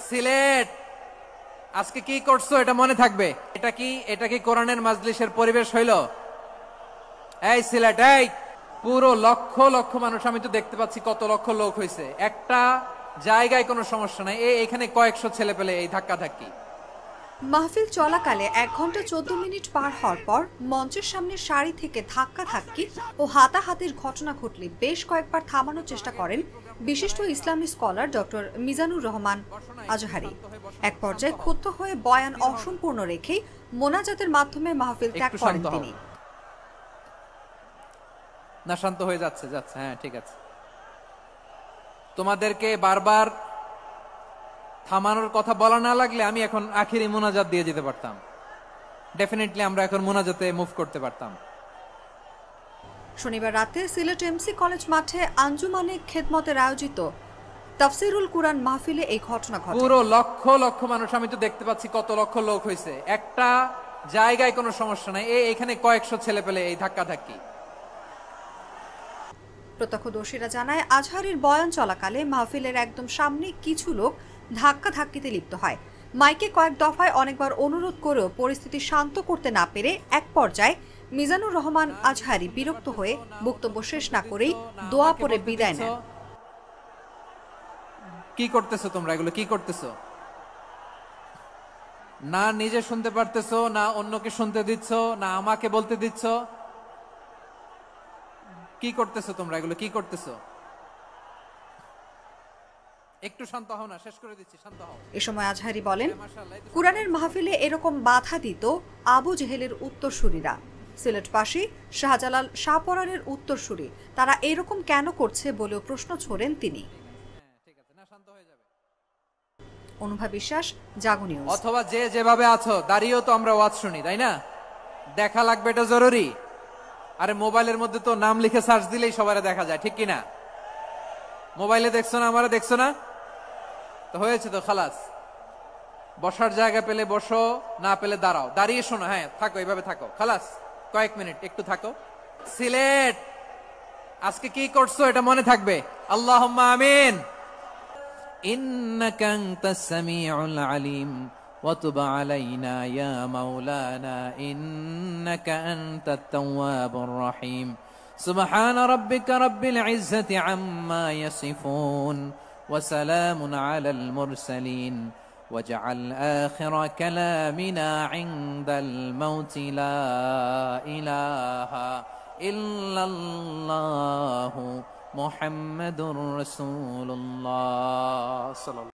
সিলেট আজকে কি করছো এটা মনে থাকবে। এটা কি কোরআনের মাজলিসের পরিবেশ হইল? এই সিলেট, এই পুরো লক্ষ লক্ষ মানুষ, আমি তো দেখতে পাচ্ছি কত লক্ষ লোক হয়েছে, একটা জায়গায় কোনো সমস্যা নাই, এখানে কয়েকশো ছেলে পেলে এই ধাক্কা ধাক্কি। মাহফিল চলাকালে 1 ঘন্টা 14 মিনিট পার হওয়ার পর মঞ্চের সামনে সারি থেকে ধাক্কা ধাক্কি ও হাতাহাতির ঘটনা ঘটলে বেশ কয়েকবার থামানোর চেষ্টা করেন বিশিষ্ট ইসলামী স্কলার ডক্টর মিজানুর রহমান আজহারি। এক পর্যায়ে ক্ষুব্ধ হয়ে বয়ান অসম্পূর্ণ রেখেই মোনাজাতের মাধ্যমে মাহফিল ত্যাগ করেন তিনি। না, শান্ত হয়ে যাচ্ছে। হ্যাঁ, ঠিক আছে। তোমাদেরকে বারবার থামানোর কথা বলা না লাগলে আমি এখন আখিরি মোনাজাত দিয়ে যেতে পারতাম। ডেফিনেটলি আমরা এখন মোনাজাতে মুভ করতে পারতাম। শনিবার রাতে সিলেট এমসি কলেজ মাঠে আঞ্জুমানে খেদমতের আয়োজিত তাফসিরুল কুরআন মাহফিলে এই ঘটনা ঘটে। পুরো লক্ষ লক্ষ মানুষ, আমি তো দেখতে পাচ্ছি কত লক্ষ লোক হয়েছে, একটা জায়গায় কোনো সমস্যা নাই, এখানে কয়েকশো ছেলে পেলে এই ধাক্কা ধাক্কি। প্রত্যক্ষদর্শীরা জানায় আজহারির বয়ান চলাকালে মাহফিলের একদম সামনে কিছু লোক ধাক্কা ধাক্কিতে লিপ্ত হয়। মাইকে কয়েক দফায় অনেকবার অনুরোধ করেও পরিস্থিতি শান্ত করতে না পেরে এক পর্যায়ে মিজানুর রহমান আজহারি বিরক্ত হয়ে বক্তব্য শেষ না করেই দোয়া পড়ে বিদায় নেন। কি করতেছো তোমরা? এগুলো কি করতেছো? না নিজে শুনতে পারতেছো, না অন্যকে শুনতে দিচ্ছ, না আমাকে বলতে দিচ্ছ। কি করতেছো তোমরা? এগুলো কি করতেছো? একটু শান্ত হও না, শেষ করে দিচ্ছি, শান্ত হও। এ সময় আজহারি বলেন, কুরআনের মাহফিলে এরকম বাধা দিত আবু জেহেলের উত্তরসূরিরা। সিলেটবাসী শাহজালাল শাহপরানের উত্তরসূরি, তারা এরকম কেন করছে বলেও প্রশ্ন ছোড়েন তিনি। অনুভা বিশ্বাস, জাগো নিউজ। অথবা যে যেভাবে আছো দাঁড়িয়েও তো আমরা ওয়াজ শুনি, তাই না? দেখা লাগবে, এটা জরুরি। আরে মোবাইলের মধ্যে তো নাম লিখে সার্চ দিলেই সবারে দেখা যায়, ঠিক কিনা? মোবাইলে দেখছো না, আমারা দেখছো না, তো হয়েছে তো, খালাস। বসার জায়গা পেলে বসো, না পেলে দাঁড়াও, দাঁড়িয়ে শোনো। হ্যাঁ, থাকো, এইভাবে থাকো, খালাস। কয়েক মিনিট একটু থাকো। সিলেট আজকে কি করছো এটা মনে থাকবে। আল্লাহুম্মা আমিন। ইন্নাকা আনতাস সামিউল আলিম ওয়া তুব আলাইনা ইয়া মাওলানা ইন্নাকা আনতাত তাওয়াবুর রহিম। সুবহান রাব্বিকা রাব্বিল ইজ্জাতি আম্মা ইয়াসিফুন ওয়া সালামুন আলাল মুরসালিন واجعل آخر كلامنا عند الموت لا إله إلا الله محمد رسول الله صلى الله عليه وسلم.